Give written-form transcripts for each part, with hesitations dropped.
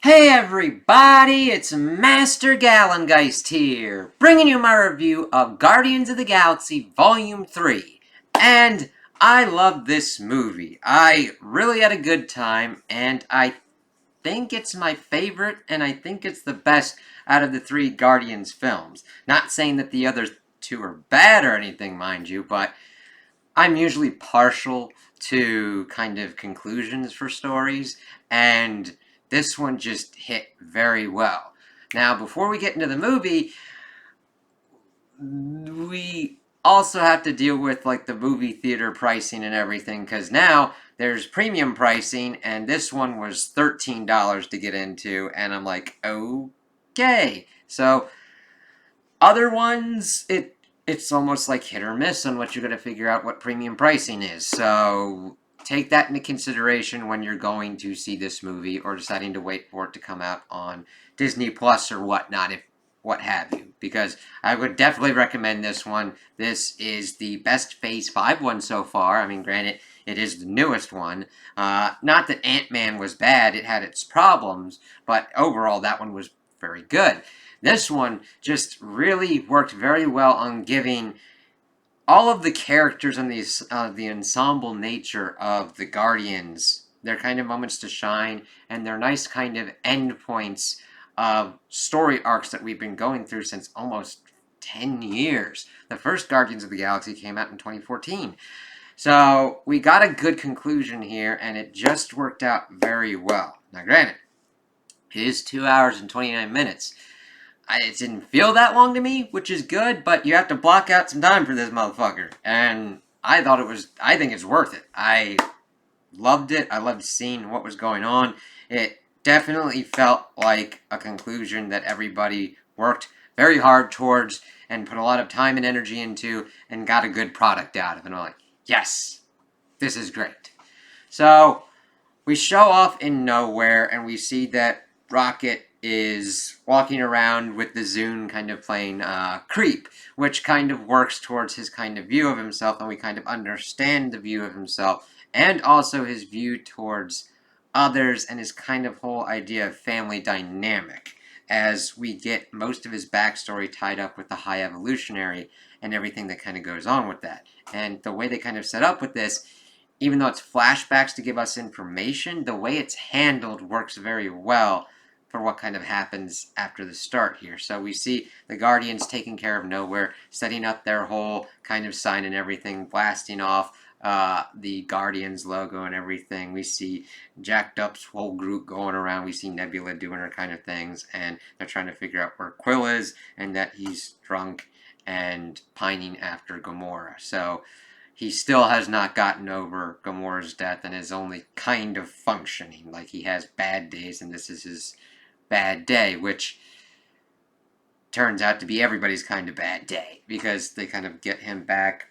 Hey everybody, it's Master Gallengeist here, bringing you my review of Guardians of the Galaxy Volume 3. And I love this movie. I really had a good time, and I think it's my favorite, and I think it's the best out of the three Guardians films. Not saying that the other two are bad or anything, mind you, but I'm usually partial to kind of conclusions for stories, and this one just hit very well. Now, before we get into the movie, we also have to deal with like the movie theater pricing and everything, because now there's premium pricing, and this one was $13 to get into, and I'm like, okay. So other ones, it's almost like hit or miss on what you're going to figure out what premium pricing is. So take that into consideration when you're going to see this movie or deciding to wait for it to come out on Disney Plus or whatnot, if what have you. Because I would definitely recommend this one. This is the best Phase 5 one so far. I mean, granted, it is the newest one. Not that Ant-Man was bad, it had its problems, but overall that one was very good. This one just really worked very well on giving all of the characters and the ensemble nature of the Guardians their kind of moments to shine and their nice kind of endpoints of story arcs that we've been going through since almost 10 years. The first Guardians of the Galaxy came out in 2014. So we got a good conclusion here, and it just worked out very well. Now, granted, it is 2 hours and 29 minutes. It didn't feel that long to me, which is good, but you have to block out some time for this motherfucker. And I think it's worth it. I loved it. I loved seeing what was going on. It definitely felt like a conclusion that everybody worked very hard towards and put a lot of time and energy into and got a good product out of it. And I'm like, yes, this is great. So we show off in nowhere and we see that Rocket is walking around with the Zune kind of playing creep, which kind of works towards his kind of view of himself, and we kind of understand the view of himself, and also his view towards others, and his kind of whole idea of family dynamic, as we get most of his backstory tied up with the High Evolutionary and everything that kind of goes on with that. And the way they kind of set up with this, even though it's flashbacks to give us information, the way it's handled works very well for what kind of happens after the start here. So we see the Guardians taking care of Nowhere, setting up their whole kind of sign and everything, blasting off the Guardians logo and everything. We see Jacked Up's whole group going around. We see Nebula doing her kind of things, and they're trying to figure out where Quill is and that he's drunk and pining after Gamora. So he still has not gotten over Gamora's death and is only kind of functioning. Like, he has bad days, and this is his bad day, which turns out to be everybody's kind of bad day, because they kind of get him back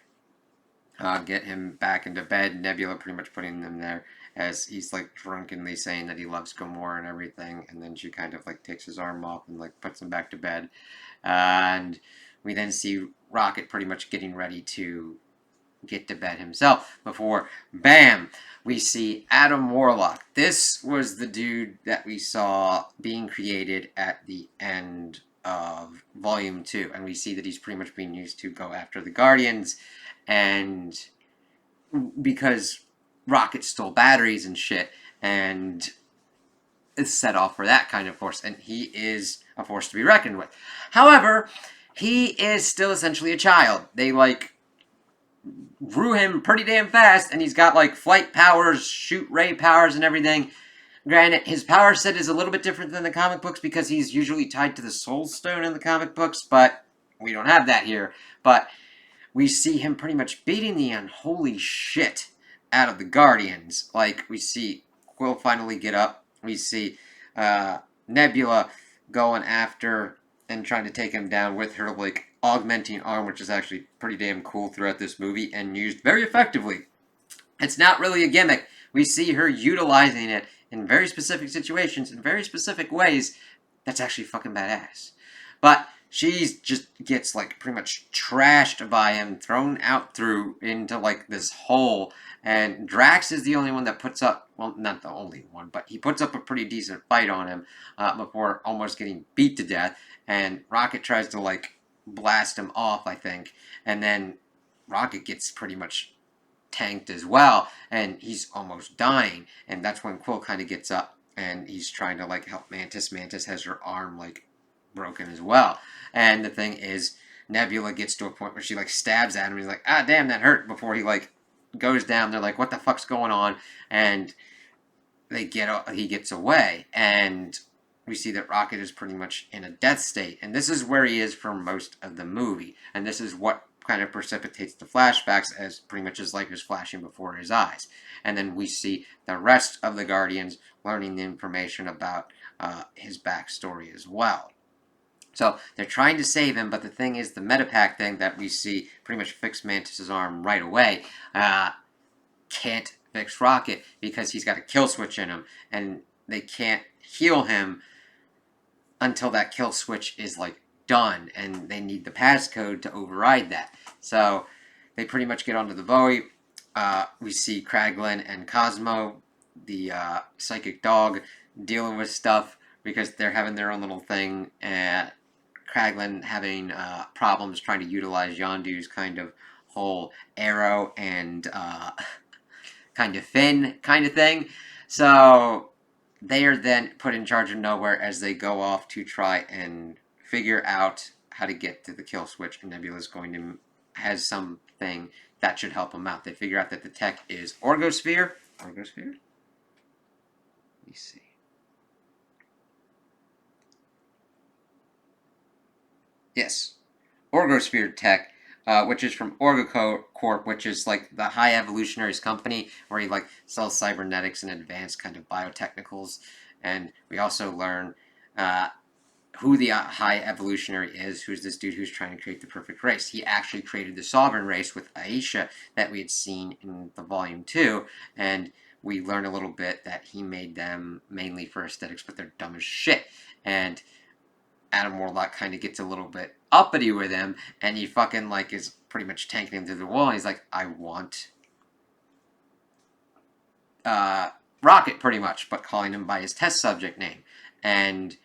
into bed. Nebula pretty much putting them there as he's like drunkenly saying that he loves Gamora and everything, and then she kind of like takes his arm off and like puts him back to bed. And we then see Rocket pretty much getting ready to get to bed himself before, bam, we see Adam Warlock. This was the dude that we saw being created at the end of Volume 2, and we see that he's pretty much being used to go after the Guardians, and because Rocket stole batteries and shit, and is set off for that kind of force, and he is a force to be reckoned with. However, he is still essentially a child. They, like, grew him pretty damn fast, and he's got like flight powers, shoot ray powers, and everything. Granted, his power set is a little bit different than the comic books because he's usually tied to the Soul Stone in the comic books, but we don't have that here. But we see him pretty much beating the unholy shit out of the Guardians. Like, we see Quill finally get up. We see Nebula going after and trying to take him down with her, like, augmenting arm, which is actually pretty damn cool throughout this movie and used very effectively. It's not really a gimmick. We see her utilizing it in very specific situations, in very specific ways. That's actually fucking badass. But She's just gets like pretty much trashed by him, thrown out through into like this hole. And Drax is the only one that puts up, well, not the only one, but he puts up a pretty decent fight on him before almost getting beat to death. And Rocket tries to like blast him off, I think. And then Rocket gets pretty much tanked as well, and he's almost dying. And that's when Quill kind of gets up and he's trying to like help Mantis. Mantis has her arm like broken as well. And the thing is, Nebula gets to a point where she like stabs at him. He's like, ah, damn, that hurt. Before he like goes down, they're like, what the fuck's going on? And he gets away, and we see that Rocket is pretty much in a death state, and this is where he is for most of the movie, and this is what kind of precipitates the flashbacks, as pretty much his life is flashing before his eyes. And then we see the rest of the Guardians learning the information about his backstory as well. So they're trying to save him, but the thing is, the Metapack thing that we see pretty much fix Mantis's arm right away can't fix Rocket because he's got a kill switch in him, and they can't heal him until that kill switch is like done, and they need the passcode to override that. So they pretty much get onto the Bowie. We see Kraglin and Cosmo, the psychic dog, dealing with stuff because they're having their own little thing, and Kraglin having problems trying to utilize Yondu's kind of whole arrow and kind of fin kind of thing. So they are then put in charge of Nowhere as they go off to try and figure out how to get to the kill switch, and Nebula's going to has something that should help them out. They figure out that the tech is Orgosphere. Orgosphere? Let me see. Yes. Orgosphere tech, which is from Orgocorp, which is like the High Evolutionaries company where he like sells cybernetics and advanced kind of biotechnicals. And we also learn who the High Evolutionary is, who's this dude who's trying to create the perfect race. He actually created the Sovereign race with Aisha that we had seen in the Volume 2, and we learn a little bit that he made them mainly for aesthetics, but they're dumb as shit. And Adam Warlock kind of gets a little bit uppity with him, and he fucking like is pretty much tanking him through the wall. And he's like, I want Rocket, pretty much, but calling him by his test subject name. And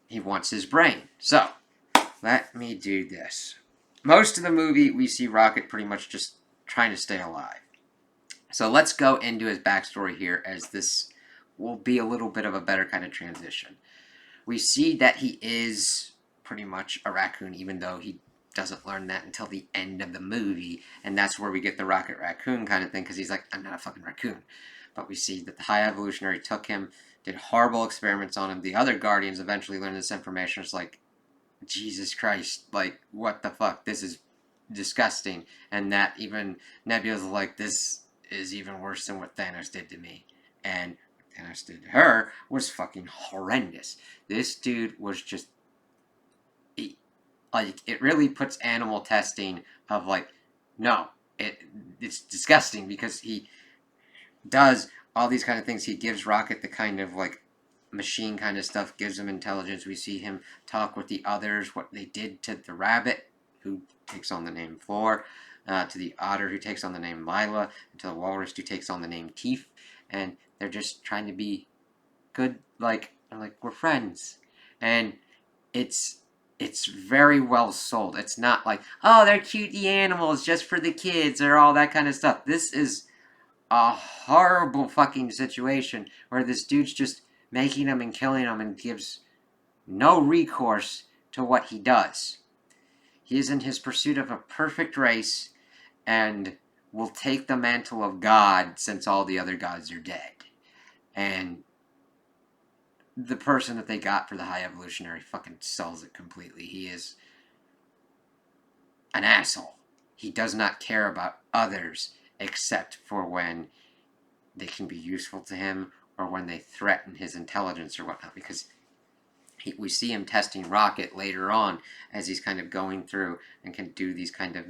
he wants his brain. So, let me do this. Most of the movie, we see Rocket pretty much just trying to stay alive. So let's go into his backstory here, as this will be a little bit of a better kind of transition. We see that he is pretty much a raccoon, even though he doesn't learn that until the end of the movie, and that's where we get the Rocket Raccoon kind of thing, because he's like, I'm not a fucking raccoon. But we see that the High Evolutionary took him, did horrible experiments on him. The other Guardians eventually learned this information. It's like, Jesus Christ, like, what the fuck? This is disgusting. And that even Nebula's like, this is even worse than what Thanos did to me. And what Thanos did to her was fucking horrendous. This dude was just, like, it really puts animal testing of like, no, it's disgusting, because he does all these kind of things. He gives Rocket the kind of like machine kind of stuff, gives him intelligence. We see him talk with the others, what they did to the rabbit, who takes on the name Floor, to the otter, who takes on the name Lila, and to the walrus, who takes on the name Teef. And they're just trying to be good, like, we're friends. And it's very well sold. It's not like, oh, they're cutie animals just for the kids, or all that kind of stuff. This is a horrible fucking situation where this dude's just making them and killing them and gives no recourse to what he does. He is in his pursuit of a perfect race and will take the mantle of God since all the other gods are dead. And the person that they got for the High Evolutionary fucking sells it completely. He is an asshole. He does not care about others except for when they can be useful to him, or when they threaten his intelligence or whatnot, because we see him testing Rocket later on as he's kind of going through and can do these kind of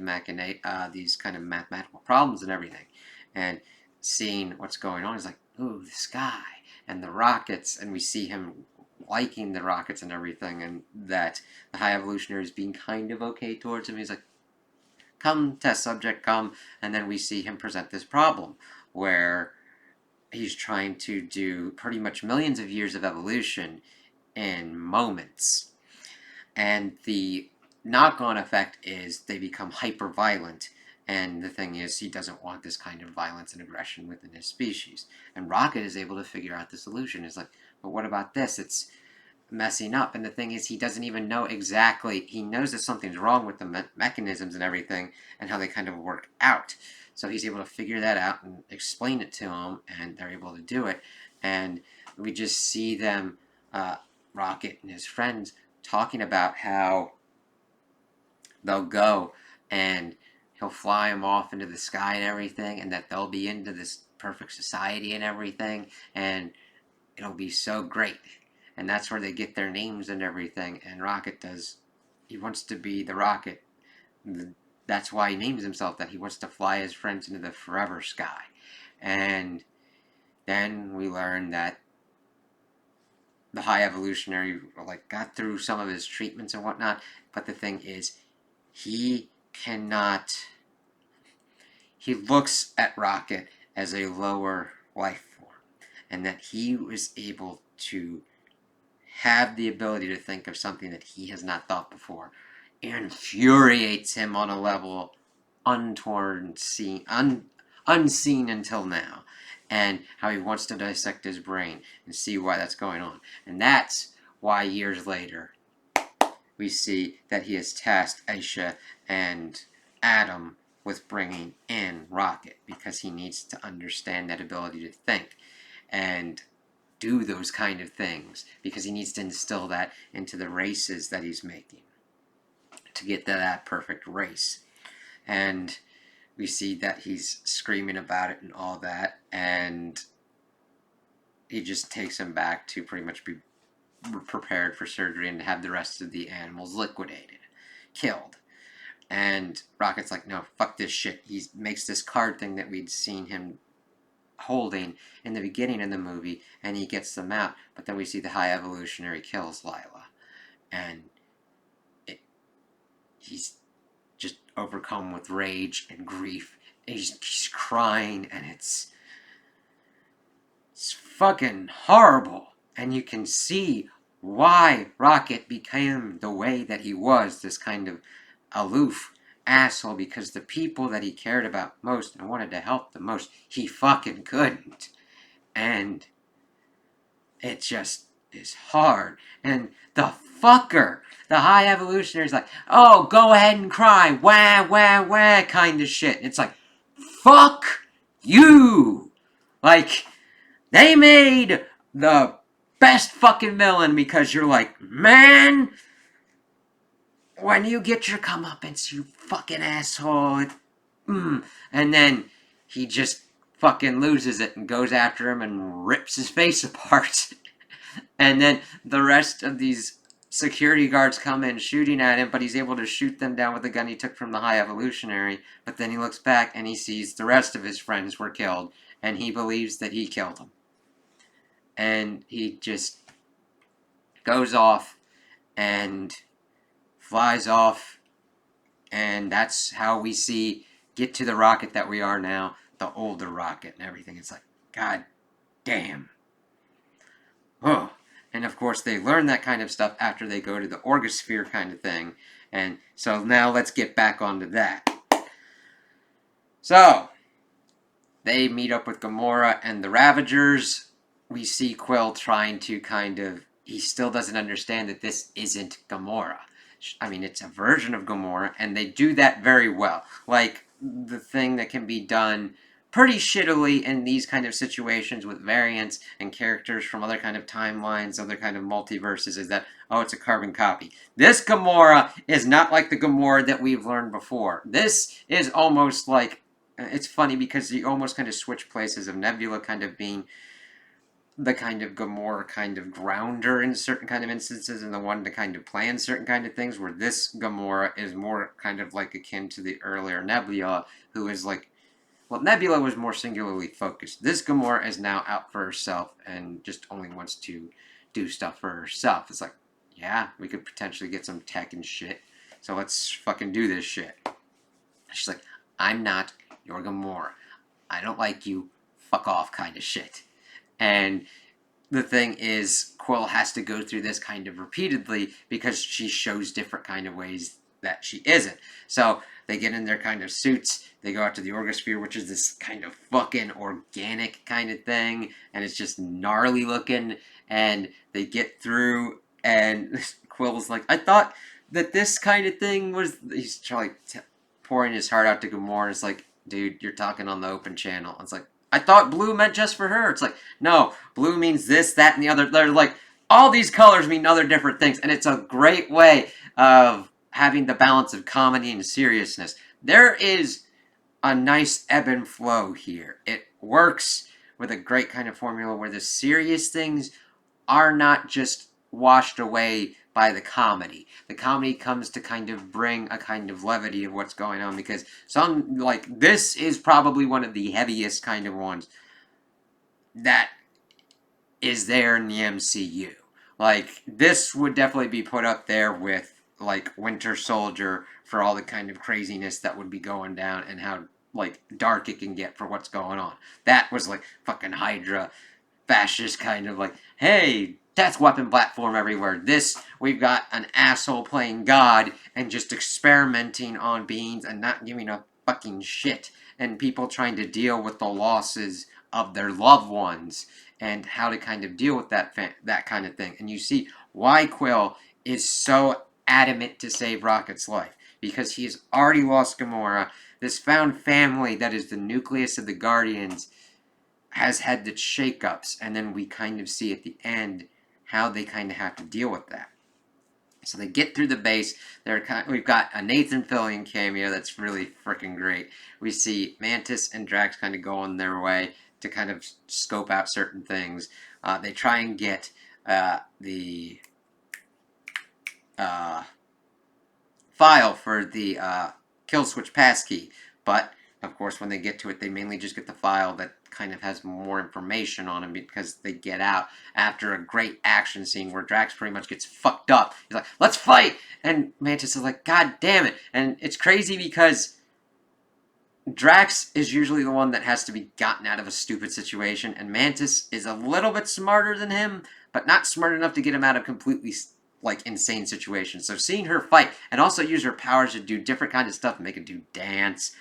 these kind of mathematical problems and everything, and seeing what's going on. He's like, ooh, the sky and the rockets, and we see him liking the rockets and everything, and that the High Evolutionary is being kind of okay towards him. He's like, come, test subject, come. And then we see him present this problem where he's trying to do pretty much millions of years of evolution in moments. And the knock-on effect is they become hyper-violent. And the thing is, he doesn't want this kind of violence and aggression within his species. And Rocket is able to figure out the solution. It's like, but what about this? It's messing up. And the thing is, he doesn't even know exactly. He knows that something's wrong with the mechanisms and everything and how they kind of work out. So he's able to figure that out and explain it to him, and they're able to do it. And we just see them, Rocket and his friends, talking about how they'll go and he'll fly them off into the sky and everything, and that they'll be into this perfect society and everything, and it'll be so great. And that's where they get their names and everything. And Rocket does, he wants to be the Rocket. That's why he names himself that. He wants to fly his friends into the forever sky. And then we learn that the High Evolutionary like got through some of his treatments and whatnot, but the thing is, he cannot. He looks at Rocket as a lower life form, and that he was able to have the ability to think of something that he has not thought before infuriates him on a level unseen until now, and how he wants to dissect his brain and see why that's going on. And that's why years later we see that he has tasked Aisha and Adam with bringing in Rocket, because he needs to understand that ability to think and do those kind of things, because he needs to instill that into the races that he's making to get to that perfect race. And we see that he's screaming about it and all that, and he just takes him back to pretty much be prepared for surgery and to have the rest of the animals liquidated, killed. And Rocket's like, no, fuck this shit. He makes this card thing that we'd seen him holding in the beginning of the movie, and he gets them out. But then we see the High Evolutionary kills Lila, and he's just overcome with rage and grief. And he's crying, and it's fucking horrible. And you can see why Rocket became the way that he was, this kind of aloof asshole, because the people that he cared about most and wanted to help the most, he fucking couldn't. And it just is hard. And the fucker, the High Evolutionary, is like, oh, go ahead and cry, wah, wah, wah, kind of shit. It's like, fuck you. Like, they made the best fucking villain, because you're like, man, when you get your comeuppance, you fucking asshole. And then he just fucking loses it and goes after him and rips his face apart. And then the rest of these security guards come in shooting at him, but he's able to shoot them down with the gun he took from the High Evolutionary. But then he looks back and he sees the rest of his friends were killed, and he believes that he killed them. And he just goes off and flies off, and that's how we get to the Rocket that we are now, the older Rocket and everything. It's like, god damn. Oh. And of course they learn that kind of stuff after they go to the Orgosphere kind of thing. And so now let's get back onto that. So they meet up with Gamora and the Ravagers. We see Quill trying to he still doesn't understand that this isn't Gamora. I mean, it's a version of Gamora, and they do that very well. Like, the thing that can be done pretty shittily in these kind of situations with variants and characters from other kind of timelines, other kind of multiverses, is that, oh, it's a carbon copy. This Gamora is not like the Gamora that we've learned before. This is almost like, it's funny because you almost kind of switch places of Nebula kind of being the kind of Gamora kind of grounder in certain kind of instances, and the one to kind of plan certain kind of things, where this Gamora is more kind of like akin to the earlier Nebula, who is like, well, Nebula was more singularly focused. This Gamora is now out for herself and just only wants to do stuff for herself. It's like, yeah, we could potentially get some tech and shit. So let's fucking do this shit. She's like, I'm not your Gamora. I don't like you. Fuck off, kind of shit. And the thing is, Quill has to go through this kind of repeatedly because she shows different kind of ways that she isn't. So they get in their kind of suits, they go out to the Orgosphere, which is this kind of fucking organic kind of thing, and it's just gnarly looking, and they get through, and Quill's like, I thought that this kind of thing was, he's trying pouring his heart out to Gamora, and it's like, dude, you're talking on the open channel. It's like, I thought blue meant just for her. It's like, no, blue means this, that, and the other. They're like, all these colors mean other different things, and it's a great way of having the balance of comedy and seriousness. There is a nice ebb and flow here. It works with a great kind of formula where the serious things are not just washed away by the comedy. The comedy comes to kind of bring a kind of levity of what's going on, because some, like, this is probably one of the heaviest kind of ones that is there in the MCU. Like, this would definitely be put up there with, like, Winter Soldier for all the kind of craziness that would be going down and how, like, dark it can get for what's going on. That was, like, fucking Hydra fascist kind of like, hey, that's weapon platform everywhere. This, we've got an asshole playing God and just experimenting on beings and not giving a fucking shit. And people trying to deal with the losses of their loved ones and how to kind of deal with that kind of thing. And you see why Quill is so adamant to save Rocket's life. Because he's already lost Gamora. This found family that is the nucleus of the Guardians has had the shakeups, and then we kind of see at the end how they kind of have to deal with that. So they get through the base. We've got a Nathan Fillion cameo that's really freaking great. We see Mantis and Drax kind of going their way to kind of scope out certain things. They try and get the file for the kill switch passkey, but of course when they get to it, they mainly just get the file that kind of has more information on him, because they get out after a great action scene where Drax pretty much gets fucked up. He's like, let's fight! And Mantis is like, god damn it! And it's crazy because Drax is usually the one that has to be gotten out of a stupid situation, and Mantis is a little bit smarter than him, but not smart enough to get him out of completely, like, insane situations. So seeing her fight and also use her powers to do different kind of stuff, make a dude dance,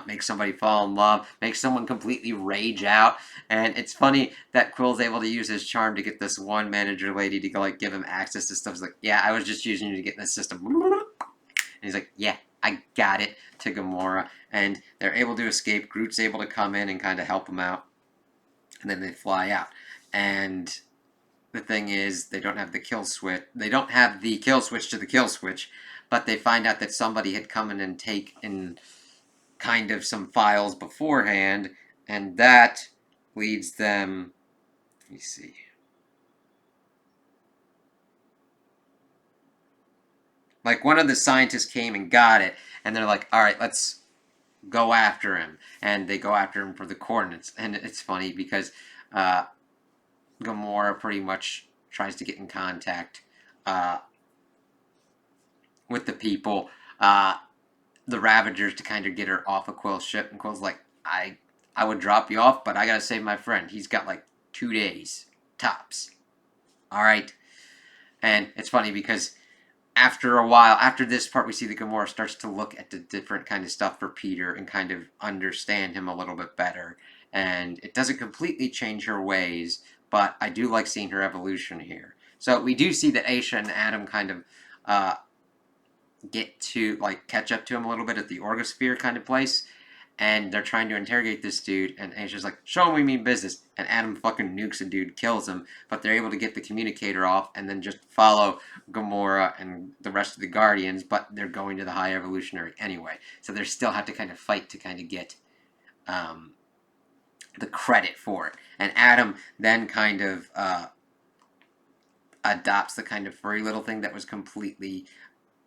make somebody fall in love, make someone completely rage out. And it's funny that Quill's able to use his charm to get this one manager lady to go, like, give him access to stuff. He's like, yeah, I was just using you to get in the system. And he's like, yeah, I got it, to Gamora. And they're able to escape. Groot's able to come in and kind of help them out. And then they fly out. And the thing is, they don't have the kill switch. They don't have the kill switch to the kill switch, but they find out that somebody had come in and taken kind of some files beforehand, and that leads them. Let me see. Like, one of the scientists came and got it, and they're like, all right, let's go after him. And they go after him for the coordinates. And it's funny because Gamora pretty much tries to get in contact with the people, the Ravagers, to kind of get her off of Quill's ship. And Quill's like, I would drop you off, but I gotta save my friend. He's got like 2 days, tops. Alright? And it's funny because after a while, after this part, we see that Gamora starts to look at the different kind of stuff for Peter and kind of understand him a little bit better. And it doesn't completely change her ways, but I do like seeing her evolution here. So we do see that Aisha and Adam kind of get to, like, catch up to him a little bit at the Orgosphere kind of place. And they're trying to interrogate this dude, and Aisha's like, show him we mean business. And Adam fucking nukes a dude, kills him, but they're able to get the communicator off and then just follow Gamora and the rest of the Guardians, but they're going to the High Evolutionary anyway. So they still have to kind of fight to kind of get the credit for it. And Adam then kind of adopts the kind of furry little thing that was completely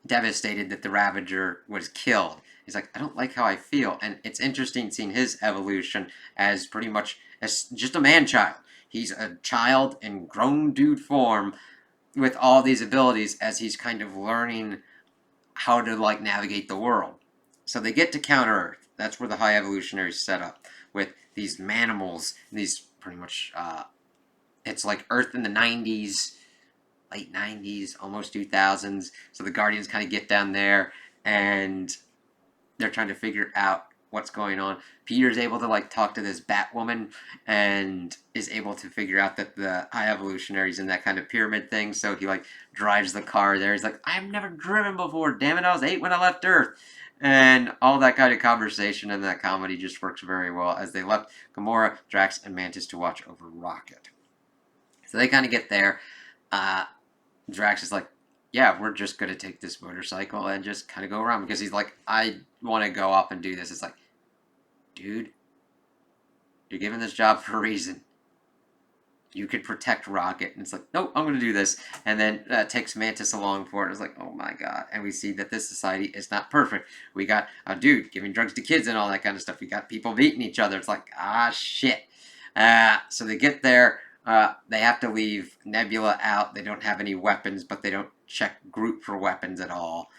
devastated that the Ravager was killed. He's like, I don't like how I feel. And it's interesting seeing his evolution as pretty much as just a man child. He's a child in grown dude form with all these abilities as he's kind of learning how to like navigate the world. So they get to Counter Earth. That's where the High Evolutionaries set up with these manimals, these pretty much it's like Earth in the 90s, late 90s, almost 2000s. So the Guardians kind of get down there and they're trying to figure out what's going on. Peter's able to like talk to this Batwoman and is able to figure out that the High Evolutionary's in that kind of pyramid thing. So he like drives the car there. He's like, I've never driven before. Damn it, I was 8 when I left Earth. And all that kind of conversation and that comedy just works very well as they left Gamora, Drax, and Mantis to watch over Rocket. So they kind of get there. Drax is like, yeah, we're just going to take this motorcycle and just kind of go around because he's like, I want to go up and do this. It's like, dude, you're given this job for a reason. You could protect Rocket. And it's like, nope, I'm going to do this. And then takes Mantis along for it. It's like, oh my god. And we see that this society is not perfect. We got a dude giving drugs to kids and all that kind of stuff. We got people beating each other. It's like, shit. So they get there. They have to leave Nebula out. They don't have any weapons, but they don't check Groot for weapons at all.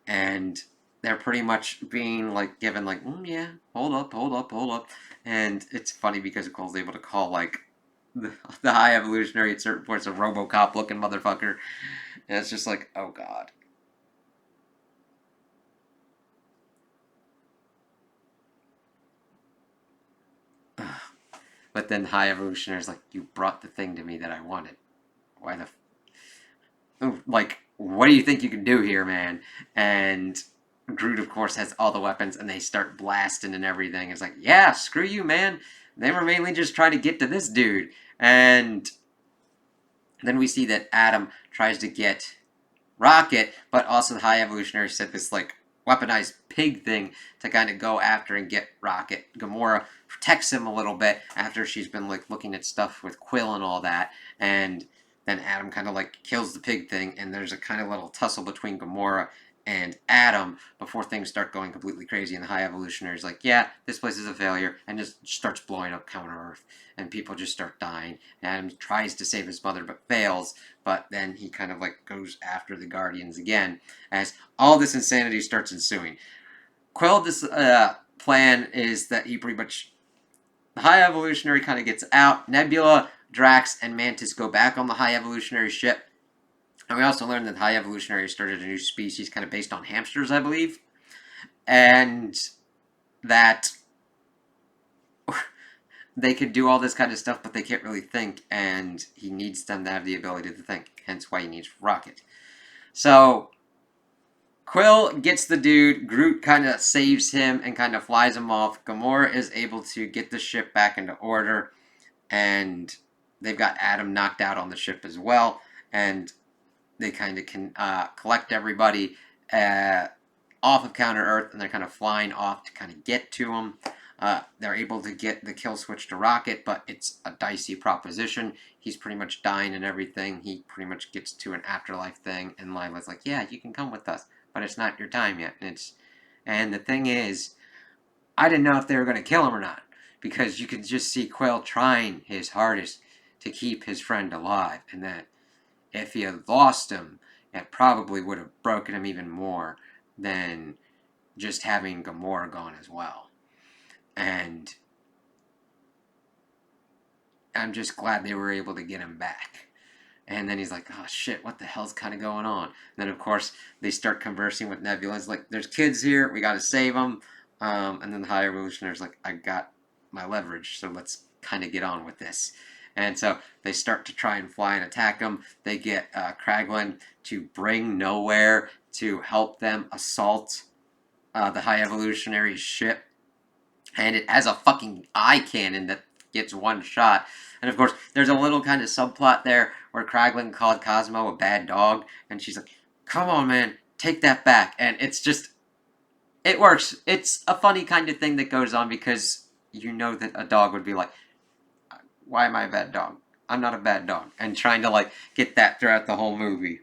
And they're pretty much being like given like, yeah, hold up. And it's funny because Cole's able to call like the High Evolutionary at certain points a RoboCop looking motherfucker. And it's just like, oh god. But then High Evolutionary's like, you brought the thing to me that I wanted. Why the like, what do you think you can do here, man? And Groot, of course, has all the weapons, and they start blasting and everything. It's like, yeah, screw you, man. They were mainly just trying to get to this dude. And then we see that Adam tries to get Rocket, but also the High Evolutionary said this, like, weaponized pig thing to kind of go after and get Rocket. Gamora protects him a little bit after she's been, like, looking at stuff with Quill and all that. And then Adam kind of like kills the pig thing, and there's a kind of little tussle between Gamora and Adam before things start going completely crazy. And the High Evolutionary's like, yeah, this place is a failure, and just starts blowing up Counter Earth, and people just start dying. And Adam tries to save his mother, but fails. But then he kind of like goes after the Guardians again, as all this insanity starts ensuing. Quill's plan is that he pretty much the High Evolutionary kind of gets out. Nebula, Drax, and Mantis go back on the High Evolutionary ship. And we also learned that the High Evolutionary started a new species kind of based on hamsters, I believe. And that they could do all this kind of stuff, but they can't really think. And he needs them to have the ability to think. Hence why he needs Rocket. So Quill gets the dude, Groot kind of saves him and kind of flies him off. Gamora is able to get the ship back into order, and they've got Adam knocked out on the ship as well, and they kind of can collect everybody off of Counter Earth, and they're kind of flying off to kind of get to him. They're able to get the kill switch to Rocket, but it's a dicey proposition. He's pretty much dying and everything. He pretty much gets to an afterlife thing, and Lila's like, yeah, you can come with us, but it's not your time yet. And the thing is, I didn't know if they were going to kill him or not, because you could just see Quill trying his hardest to keep his friend alive, and that if he had lost him, it probably would have broken him even more than just having Gamora gone as well. And I'm just glad they were able to get him back. And then he's like, oh shit, what the hell's kind of going on? And then, of course, they start conversing with Nebula. It's like, there's kids here, we gotta save them. And then the High Evolutionary's like, I got my leverage, so let's kind of get on with this. And so they start to try and fly and attack them. They get Kraglin to bring Nowhere to help them assault the High Evolutionary ship. And it has a fucking eye cannon that gets one shot. And of course, there's a little kind of subplot there where Kraglin called Cosmo a bad dog, and she's like, come on, man, take that back. And it's just, it works. It's a funny kind of thing that goes on because you know that a dog would be like, why am I a bad dog? I'm not a bad dog. And trying to like get that throughout the whole movie.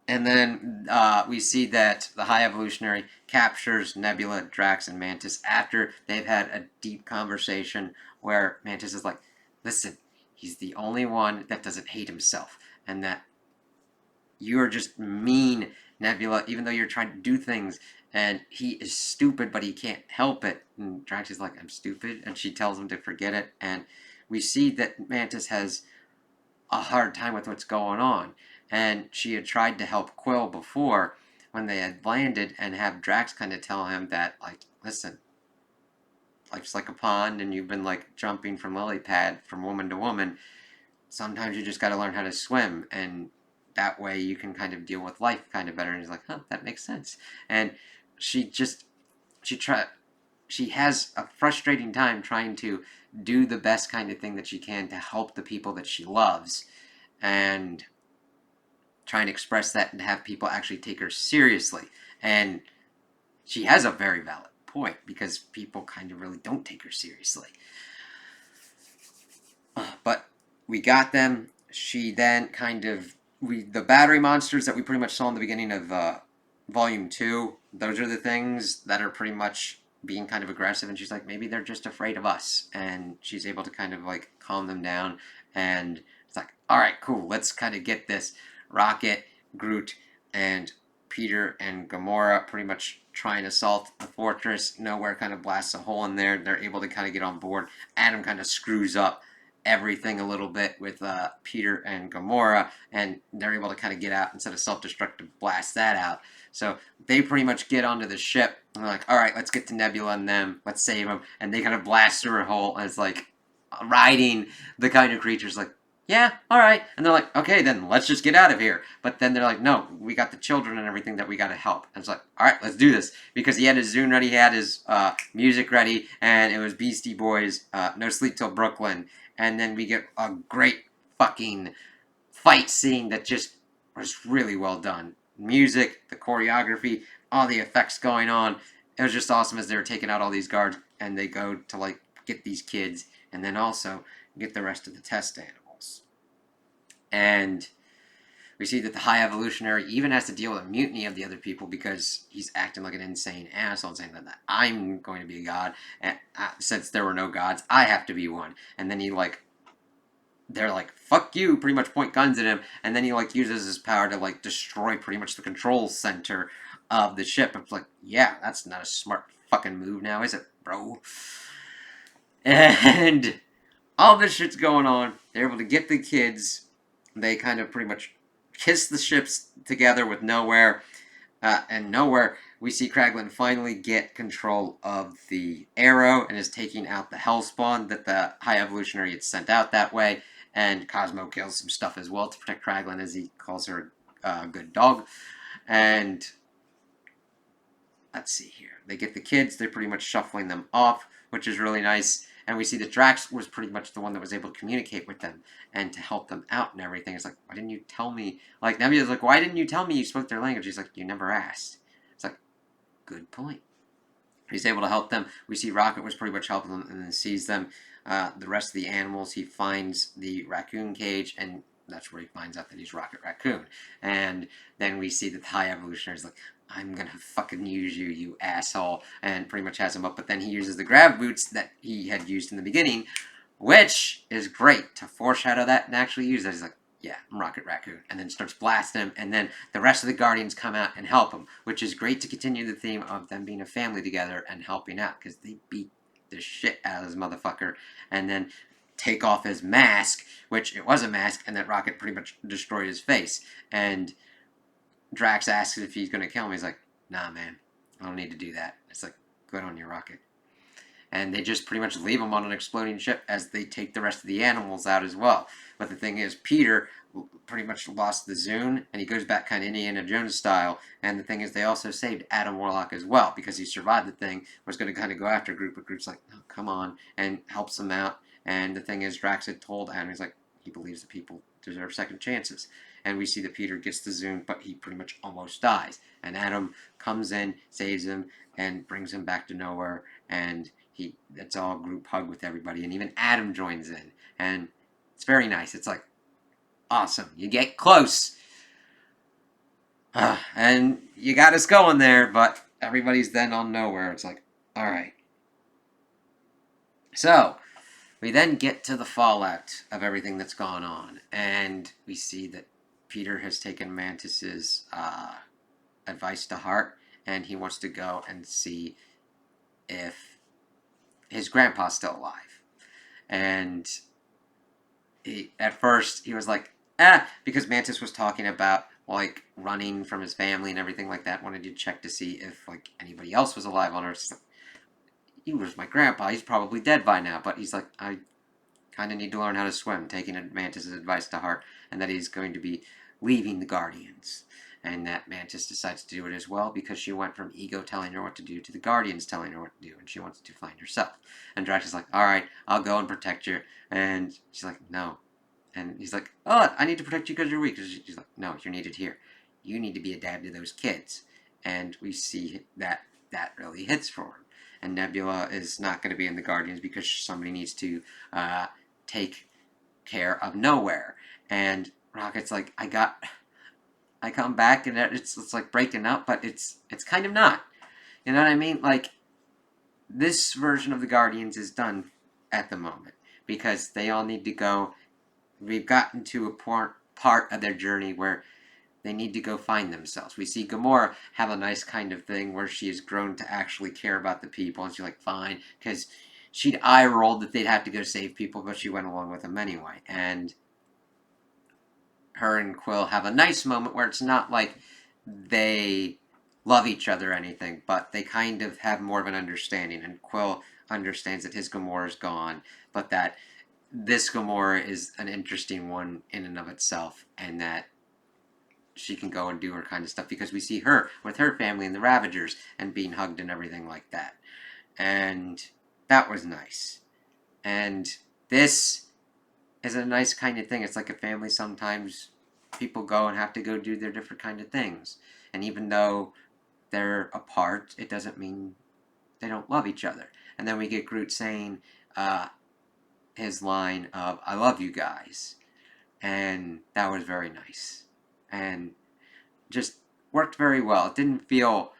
And then we see that the High Evolutionary captures Nebula, Drax, and Mantis after they've had a deep conversation where Mantis is like, listen, he's the only one that doesn't hate himself, and that you're just mean, Nebula, even though you're trying to do things, and he is stupid, but he can't help it. And Drax is like, I'm stupid, and she tells him to forget it, and we see that Mantis has a hard time with what's going on. And she had tried to help Quill before when they had landed and have Drax kind of tell him that, like, listen, life's like a pond and you've been like jumping from lily pad from woman to woman. Sometimes you just got to learn how to swim, and that way you can kind of deal with life kind of better. And he's like, huh, that makes sense. And she just, she try, she has a frustrating time trying to do the best kind of thing that she can to help the people that she loves. And trying to express that and have people actually take her seriously. And she has a very valid point because people kind of really don't take her seriously. But we got them. She then kind of the battery monsters that we pretty much saw in the beginning of Volume 2. Those are the things that are pretty much being kind of aggressive, and she's like, maybe they're just afraid of us, and she's able to kind of like calm them down, and it's like, all right, cool, let's kind of get this. Rocket, Groot, and Peter and Gamora pretty much try and assault the fortress. Nowhere kind of blasts a hole in there. They're able to kind of get on board. Adam kind of screws up everything a little bit with Peter and Gamora, and they're able to kind of get out instead of self-destruct to blast that out. So they pretty much get onto the ship, and they're like, all right, let's get to Nebula and them, let's save them, and they kind of blast through a hole, and it's like riding the kind of creatures like, yeah, all right, and they're like, okay, then let's just get out of here. But then they're like, no, we got the children and everything that we got to help. And it's like, all right, let's do this, because he had his Zune ready, he had his music ready, and it was Beastie Boys, No Sleep Till Brooklyn, and then we get a great fucking fight scene that just was really well done. Music, the choreography, all the effects going on. It was just awesome as they were taking out all these guards, and they go to like get these kids, and then also get the rest of the test animals. And we see that the High Evolutionary even has to deal with a mutiny of the other people because he's acting like an insane asshole and saying that I'm going to be a god, and since there were no gods, I have to be one. And then he like, they're like, fuck you, pretty much point guns at him, and then he like uses his power to like destroy pretty much the control center of the ship. It's like, yeah, that's not a smart fucking move now, is it, bro? And all this shit's going on. They're able to get the kids. They kind of pretty much kiss the ships together with Nowhere. And Nowhere, we see Kraglin finally get control of the Arrow and is taking out the Hellspawn that the High Evolutionary had sent out that way. And Cosmo kills some stuff as well to protect Kraglin, as he calls her a good dog. And let's see here. They get the kids. They're pretty much shuffling them off, which is really nice. And we see that Drax was pretty much the one that was able to communicate with them and to help them out and everything. It's like, why didn't you tell me? Like, Nebula's like, why didn't you tell me you spoke their language? He's like, you never asked. It's like, good point. He's able to help them. We see Rocket was pretty much helping them and then sees them. The rest of the animals, he finds the raccoon cage, and that's where he finds out that he's Rocket Raccoon. And then we see that the High Evolutionary is like, I'm gonna fucking use you, you asshole, and pretty much has him up. But then he uses the grab boots that he had used in the beginning, which is great to foreshadow that and actually use that. He's like, yeah, I'm Rocket Raccoon, and then starts blasting him, and then the rest of the Guardians come out and help him, which is great to continue the theme of them being a family together and helping out, because they beat the shit out of this motherfucker, and then take off his mask, which it was a mask, and that Rocket pretty much destroyed his face. And Drax asks if he's going to kill him. He's like, nah, man, I don't need to do that. It's like, good on you, Rocket. And they just pretty much leave him on an exploding ship as they take the rest of the animals out as well. But the thing is, Peter pretty much lost the Zune, and he goes back kind of Indiana Jones style. And the thing is, they also saved Adam Warlock as well, because he survived the thing, was going to kind of go after Groot, but Groot's like, oh, come on, and helps him out. And the thing is, Drax had told Adam, he's like, he believes that people deserve second chances. And we see that Peter gets the Zune, but he pretty much almost dies. And Adam comes in, saves him, and brings him back to Nowhere, and it's all group hug with everybody, and even Adam joins in, and it's very nice. It's like, awesome, you get close. And you got us going there, but everybody's then on nowhere. It's like, all right. So we then get to the fallout of everything that's gone on, and we see that Peter has taken Mantis's advice to heart, and he wants to go and see if his grandpa's still alive. And at first he was like, because Mantis was talking about like running from his family and everything like that. Wanted to check to see if like anybody else was alive on Earth. Like, he was my grandpa. He's probably dead by now. But he's like, I kind of need to learn how to swim, taking Mantis's advice to heart, and that he's going to be leaving the Guardians. And that Mantis decides to do it as well because she went from Ego telling her what to do to the Guardians telling her what to do, and she wants to find herself. And Drax is like, all right, I'll go and protect you. And she's like, no. And he's like, oh, I need to protect you because you're weak. She's like, no, you're needed here. You need to be a dad to those kids. And we see that really hits for him. And Nebula is not going to be in the Guardians because somebody needs to take care of Nowhere. And Rocket's like, I come back and it's like breaking up, but it's kind of not. You know what I mean? Like, this version of the Guardians is done at the moment because they all need to go. We've gotten to a part of their journey where they need to go find themselves. We see Gamora have a nice kind of thing where she has grown to actually care about the people, and she's like, fine, because she'd eye rolled that they'd have to go save people, but she went along with them anyway. And her and Quill have a nice moment where it's not like they love each other or anything, but they kind of have more of an understanding, and Quill understands that his Gamora's gone, but that this Gamora is an interesting one in and of itself, and that she can go and do her kind of stuff because we see her with her family and the Ravagers and being hugged and everything like that. And that was nice. And this is a nice kind of thing. It's like a family sometimes people go and have to go do their different kind of things. And even though they're apart, it doesn't mean they don't love each other. And then we get Groot saying his line of, I love you guys. And that was very nice. And just worked very well. It didn't feel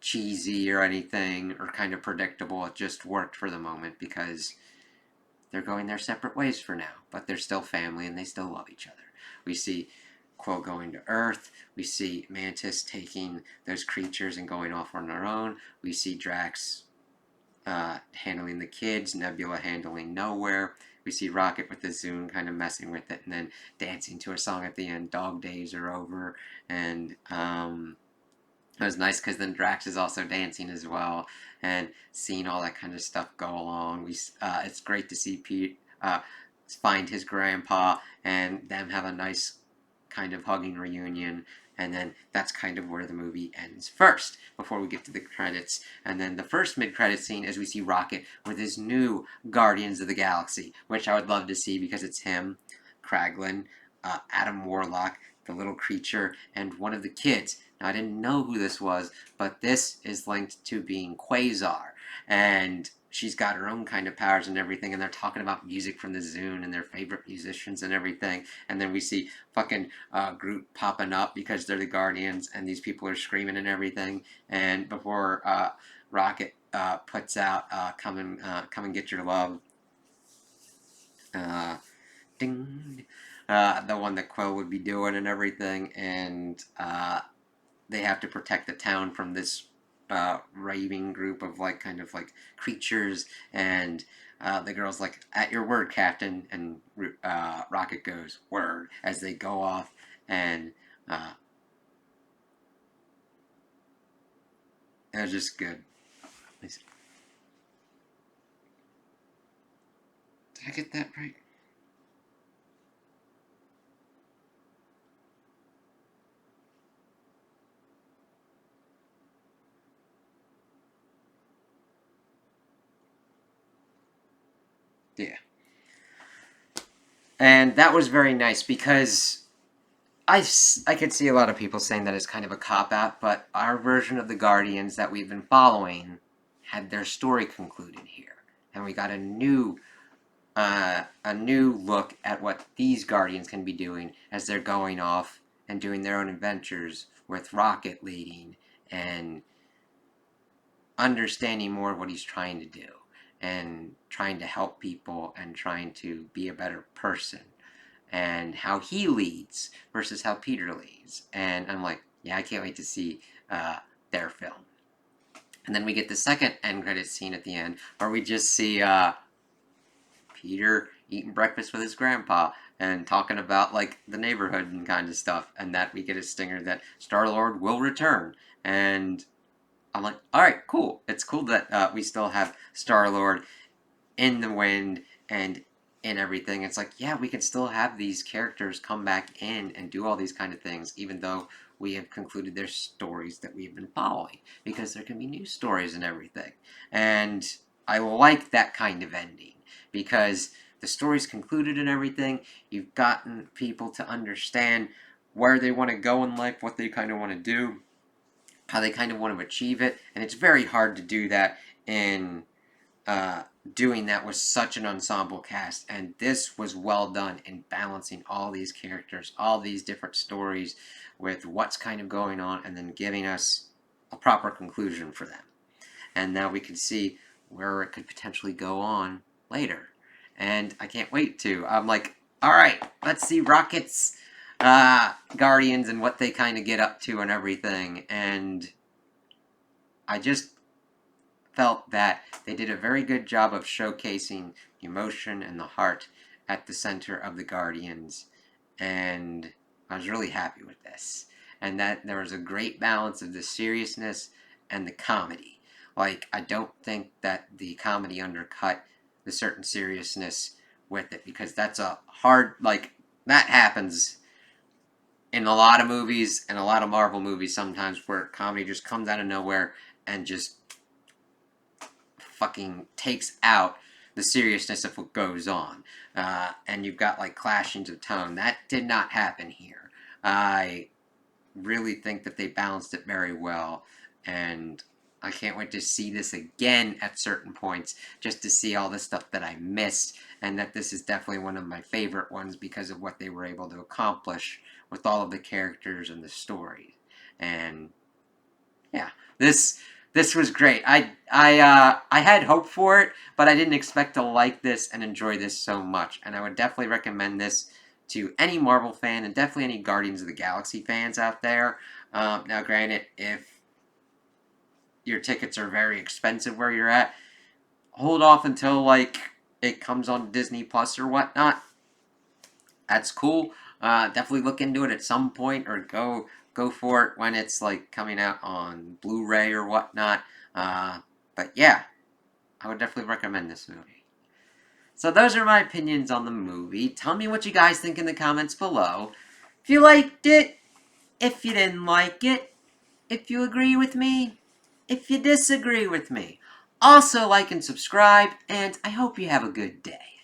cheesy or anything or kind of predictable. It just worked for the moment because they're going their separate ways for now, but they're still family and they still love each other. We see Quill going to Earth. We see Mantis taking those creatures and going off on their own. We see Drax handling the kids, Nebula handling Nowhere. We see Rocket with the Zune kind of messing with it and then dancing to a song at the end, Dog Days Are Over. And it was nice because then Drax is also dancing as well and seeing all that kind of stuff go along. It's great to see Pete find his grandpa and them have a nice kind of hugging reunion. And then that's kind of where the movie ends first, before we get to the credits. And then the first mid-credit scene is we see Rocket with his new Guardians of the Galaxy, which I would love to see because it's him, Kraglin, Adam Warlock, the little creature, and one of the kids. Now, I didn't know who this was, but this is linked to being Quasar. And she's got her own kind of powers and everything, and they're talking about music from the Zune and their favorite musicians and everything. And then we see fucking Groot popping up because they're the Guardians, and these people are screaming and everything. And before Rocket puts out come and Get Your Love," ding, the one that Quill would be doing and everything, and they have to protect the town from this raving group of like kind of like creatures, and the girl's like, "At your word, Captain," and Rocket goes, "Word," as they go off, and it was just good. Did I get that right? Yeah. And that was very nice because I could see a lot of people saying that it's kind of a cop out, but our version of the Guardians that we've been following had their story concluded here, and we got a new look at what these Guardians can be doing as they're going off and doing their own adventures with Rocket leading and understanding more of what he's trying to do and trying to help people and trying to be a better person and how he leads versus how Peter leads. And I'm like, yeah, I can't wait to see their film. And then we get the second end credit scene at the end where we just see Peter eating breakfast with his grandpa and talking about like the neighborhood and kind of stuff, and that we get a stinger that Star-Lord will return. And I'm like, all right, cool. It's cool that we still have Star-Lord in the wind and in everything. It's like, yeah, we can still have these characters come back in and do all these kind of things, even though we have concluded their stories that we've been following, because there can be new stories and everything. And I like that kind of ending because the story's concluded and everything. You've gotten people to understand where they want to go in life, what they kind of want to do, how they kind of want to achieve it, and it's very hard to do that in doing that with such an ensemble cast. And this was well done in balancing all these characters, all these different stories with what's kind of going on, and then giving us a proper conclusion for them. And now we can see where it could potentially go on later. And I can't wait to. I'm like, all right, let's see Rocket's Guardians and what they kind of get up to and everything. And I just felt that they did a very good job of showcasing emotion and the heart at the center of the Guardians. And I was really happy with this. And that there was a great balance of the seriousness and the comedy. Like, I don't think that the comedy undercut the certain seriousness with it, because that's a hard, like, that happens in a lot of movies and a lot of Marvel movies sometimes, where comedy just comes out of nowhere and just fucking takes out the seriousness of what goes on. And you've got, like, clashings of tone. That did not happen here. I really think that they balanced it very well, and I can't wait to see this again at certain points, just to see all the stuff that I missed, and that this is definitely one of my favorite ones because of what they were able to accomplish with all of the characters and the story. And yeah, this was great. I had hope for it, but I didn't expect to like this and enjoy this so much. And I would definitely recommend this to any Marvel fan and definitely any Guardians of the Galaxy fans out there. Now, granted, if your tickets are very expensive where you're at, hold off until like it comes on Disney Plus or whatnot. That's cool. Definitely look into it at some point, or go for it when it's like coming out on Blu-ray or whatnot. But yeah, I would definitely recommend this movie. So those are my opinions on the movie. Tell me what you guys think in the comments below. If you liked it, if you didn't like it, if you agree with me, if you disagree with me. Also like and subscribe, and I hope you have a good day.